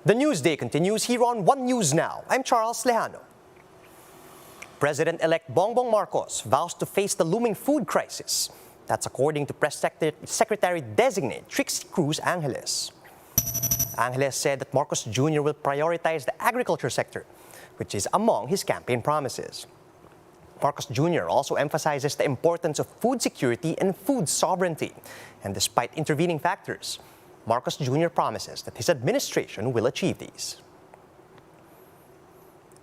The Newsday continues here on One News Now. I'm Charles Lejano. President-elect Bongbong Marcos vows to face the looming food crisis. That's according to Press Secretary-designate Trixie Cruz Angeles. Angeles said that Marcos Jr. will prioritize the agriculture sector, which is among his campaign promises. Marcos Jr. also emphasizes the importance of food security and food sovereignty. And despite intervening factors, Marcos Jr. promises that his administration will achieve these.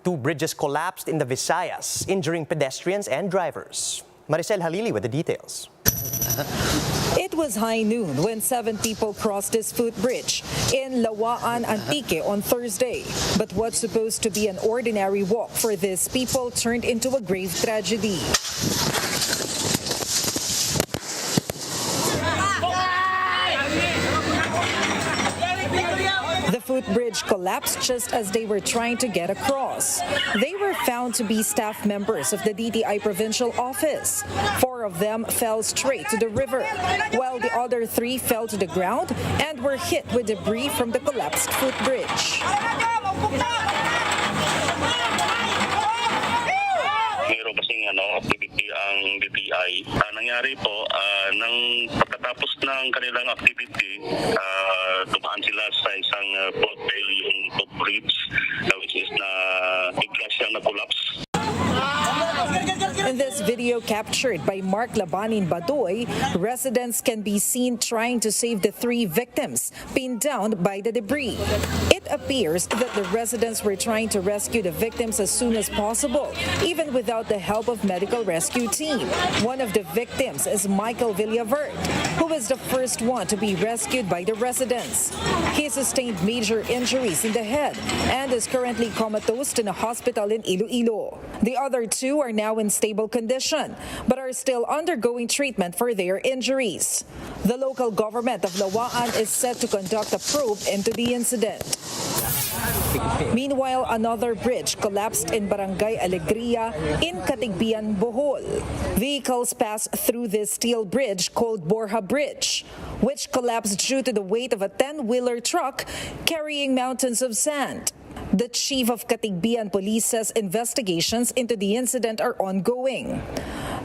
2 bridges collapsed in the Visayas, injuring pedestrians and drivers. Maricel Halili with the details. It was high noon when 7 people crossed this footbridge in Lawaan, Antique on Thursday. But what's supposed to be an ordinary walk for these people turned into a grave tragedy. The footbridge collapsed just as they were trying to get across. They were found to be staff members of the DTI provincial office. 4 of them fell straight to the river, while the other 3 fell to the ground and were hit with debris from the collapsed footbridge. Mayroon kasing activity ang DTI. Nangyari po, nang pagkatapos ng kanilang activity, dumaan sila sa isang footbridge, yung footbridge, which is na bigla siyang na-collapse. In this video captured by Mark Labanin Badoy, residents can be seen trying to save the 3 victims pinned down by the debris. It appears that the residents were trying to rescue the victims as soon as possible, even without the help of medical rescue team. One of the victims is Michael Villavert, who was the first one to be rescued by the residents. He sustained major injuries in the head and is currently comatose in a hospital in Iloilo. The other 2 are now in stable condition, but are still undergoing treatment for their injuries. The local government of Lawaan is set to conduct a probe into the incident. Meanwhile, another bridge collapsed in Barangay Alegria in Catigbian, Bohol. Vehicles passed through this steel bridge called Borja Bridge, which collapsed due to the weight of a 10-wheeler truck carrying mountains of sand. The chief of Catigbian Police says investigations into the incident are ongoing.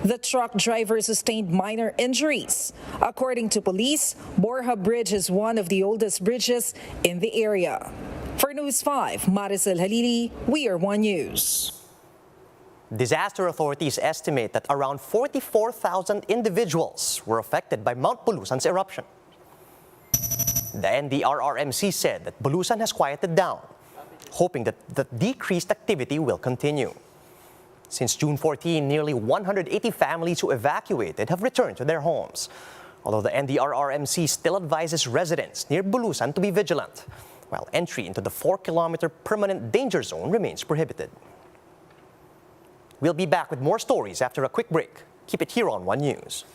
The truck driver sustained minor injuries. According to police, Borja Bridge is one of the oldest bridges in the area. For News 5, Maricel Halili, We Are One News. Disaster authorities estimate that around 44,000 individuals were affected by Mount Bulusan's eruption. The NDRRMC said that Bulusan has quieted down, hoping that the decreased activity will continue. Since June 14, nearly 180 families who evacuated have returned to their homes, although the NDRRMC still advises residents near Bulusan to be vigilant, while entry into the 4-kilometer permanent danger zone remains prohibited. We'll be back with more stories after a quick break. Keep it here on One News.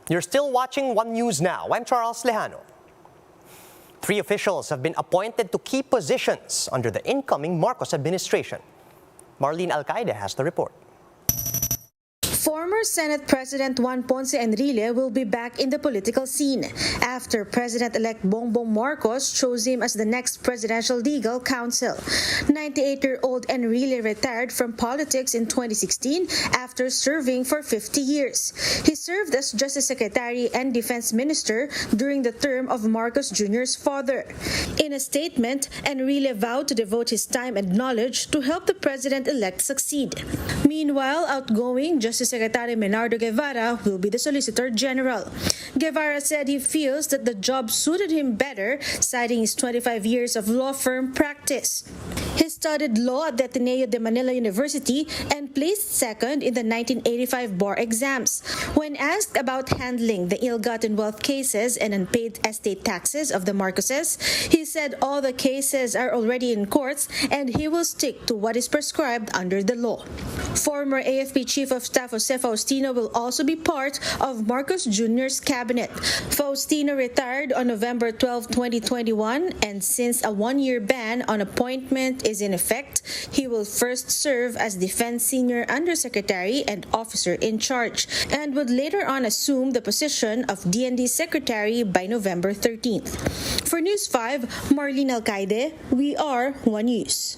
You're still watching One News Now. I'm Charles Lejano. 3 officials have been appointed to key positions under the incoming Marcos administration. Marlene Alcaide has the report. Former Senate President Juan Ponce Enrile will be back in the political scene after President-elect Bongbong Marcos chose him as the next presidential legal counsel. 98-year-old Enrile retired from politics in 2016 after serving for 50 years. He served as Justice Secretary and Defense Minister during the term of Marcos Jr.'s father. In a statement, Enrile vowed to devote his time and knowledge to help the president-elect succeed. Meanwhile, outgoing Justice Secretary Menardo Guevara will be the Solicitor General. Guevara said he feels that the job suited him better, citing his 25 years of law firm practice. He studied law at the Ateneo de Manila University and placed second in the 1985 bar exams. When asked about handling the ill-gotten wealth cases and unpaid estate taxes of the Marcoses, he said all the cases are already in courts and he will stick to what is prescribed under the law. Former AFP Chief of Staff Jose Faustino will also be part of Marcos Jr.'s cabinet. Faustino retired on November 12, 2021, and since a 1-year ban on appointment is in effect, he will first serve as Defense Senior Undersecretary and Officer in Charge, and would later on assume the position of DND Secretary by November 13th. For News 5, Marlene Alcaide, we are One News.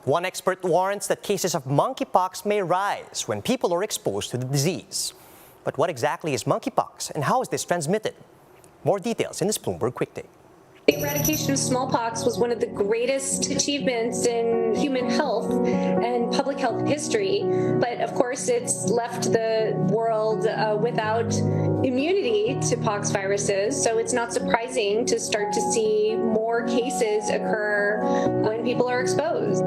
One expert warns that cases of monkeypox may rise when people are exposed to the disease. But what exactly is monkeypox and how is this transmitted? More details in this Bloomberg Quick Take. The eradication of smallpox was one of the greatest achievements in human health and public health history. But of course, it's left the world without immunity to pox viruses. So it's not surprising to start to see more cases occur when people are exposed.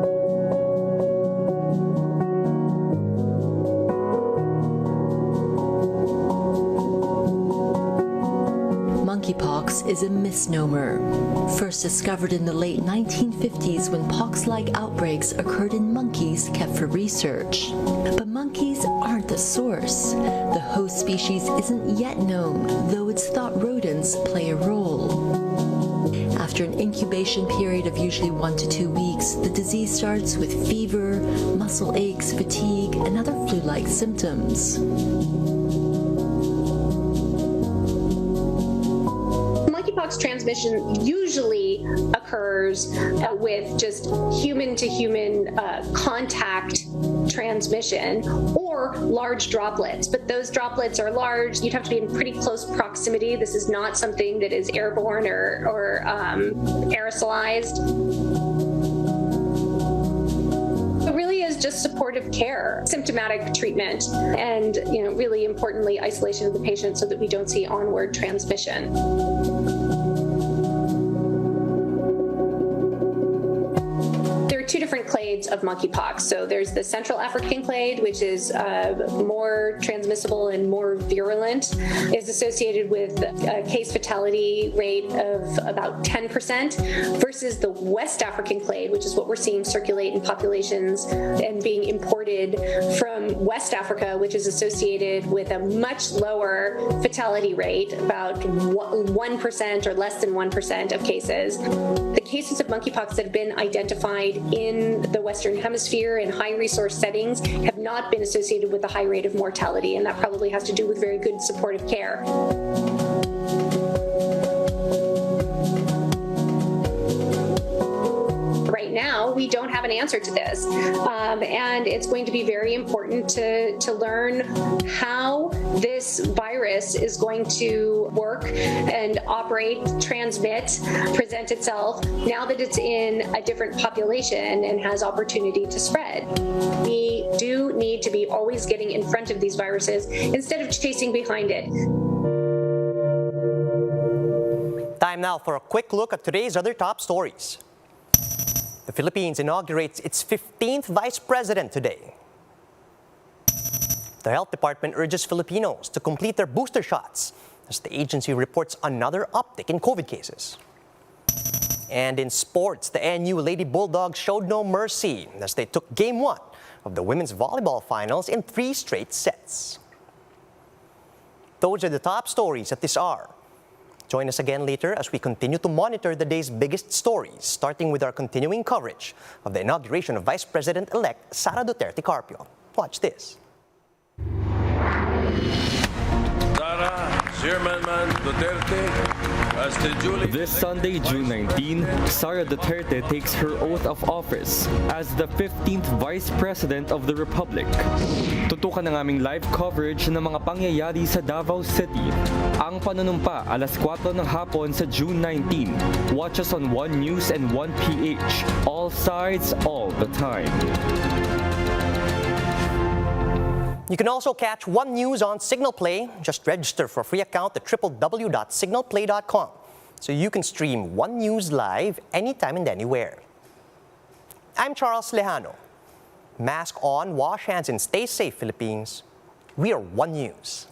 Monkeypox is a misnomer. First discovered in the late 1950s when pox-like outbreaks occurred in monkeys kept for research. But monkeys aren't the source. The host species isn't yet known, though it's thought rodents play a role. After an incubation period of usually 1 to 2 weeks, the disease starts with fever, muscle aches, fatigue, and other flu-like symptoms. Monkeypox transmission usually occurs with just human-to-human contact transmission or large droplets, but those droplets are large. You'd have to be in pretty close proximity. This is not something that is airborne or aerosolized. It really is just supportive care, symptomatic treatment, and really importantly, isolation of the patient so that we don't see onward transmission. Two different clades of monkeypox. So there's the Central African clade, which is more transmissible and more virulent, is associated with a case fatality rate of about 10%, versus the West African clade, which is what we're seeing circulate in populations and being imported from West Africa, which is associated with a much lower fatality rate, about 1% or less than 1% of cases. The cases of monkeypox that have been identified in the Western Hemisphere in high resource settings have not been associated with a high rate of mortality, and that probably has to do with very good supportive care. Right now, we don't have an answer to this, and it's going to be very important to learn how this virus is going to work and operate, transmit, present itself now that it's in a different population and has opportunity to spread. We do need to be always getting in front of these viruses instead of chasing behind it. Time now for a quick look at today's other top stories. The Philippines inaugurates its 15th vice president today. The Health Department urges Filipinos to complete their booster shots as the agency reports another uptick in COVID cases. And in sports, the NU Lady Bulldogs showed no mercy as they took Game 1 of the women's volleyball finals in 3 straight sets. Those are the top stories at this hour. Join us again later as we continue to monitor the day's biggest stories, starting with our continuing coverage of the inauguration of Vice President-elect Sara Duterte Carpio. Watch this. Sara Zimmerman Duterte as the duly This Sunday, June 19, Sara Duterte takes her oath of office as the 15th Vice President of the Republic. Tutukan ng aming live coverage ng mga pangyayari sa Davao City. Ang panunumpa alas 4 ng hapon sa June 19. Watch us on One News and One PH. All sides, all the time. You can also catch One News on Signal Play. Just register for a free account at www.signalplay.com so you can stream One News live anytime and anywhere. I'm Charles Lejano. Mask on, wash hands, and stay safe, Philippines. We are One News.